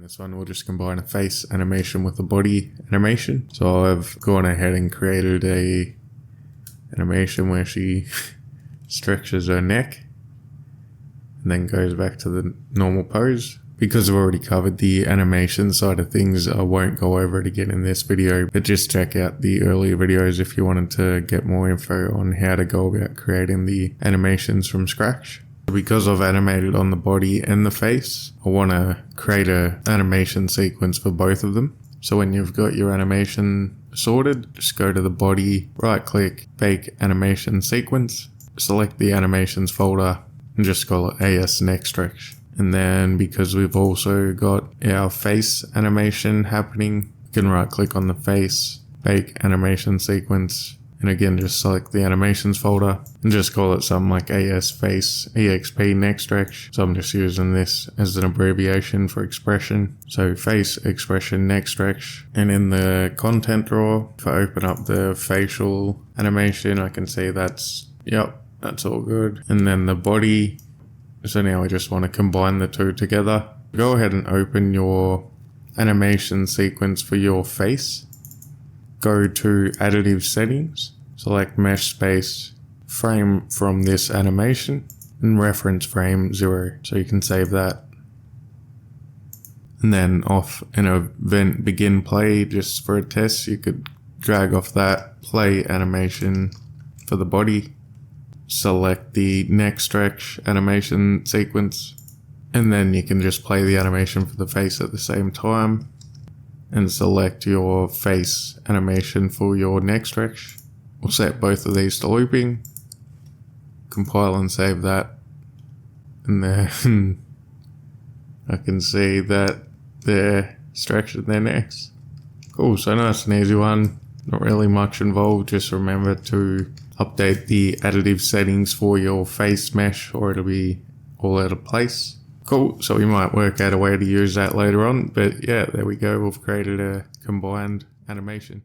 this one, we'll just combine a face animation with a body animation. So I've gone ahead and created a animation where she stretches her neck and then goes back to the normal pose. Because I've already covered the animation side of things, I won't go over it again in this video, but just check out the earlier videos if you wanted to get more info on how to go about creating the animations from scratch. Because I've animated on the body and the face, I want to create an animation sequence for both of them. So when you've got your animation sorted, just go to the body, right click, bake animation sequence, select the animations folder and just call it AS next stretch. And then because we've also got our face animation happening, you can right click on the face, bake animation sequence, and again just select the animations folder and just call it something like AS face EXP next stretch. So I'm just using this as an abbreviation for expression. So face expression next stretch. And in the content drawer, if I open up the facial animation, I can see that's all good. And then the body. So now I just want to combine the two together. Go ahead and open your animation sequence for your face. Go to additive settings, select mesh space, frame from this animation, and reference frame 0. So you can save that. And then off an event begin play, just for a test, you could drag off that play animation for the body. Select the next stretch animation sequence, and then you can just play the animation for the face at the same time and select your face animation for your next stretch. We'll set both of these to looping, compile and save that, and then I can see that they're stretching their necks. Cool, so nice and easy one, not really much involved. Just remember to update the additive settings for your face mesh or it'll be all out of place. Cool, so we might work out a way to use that later on, but yeah, there we go, we've created a combined animation.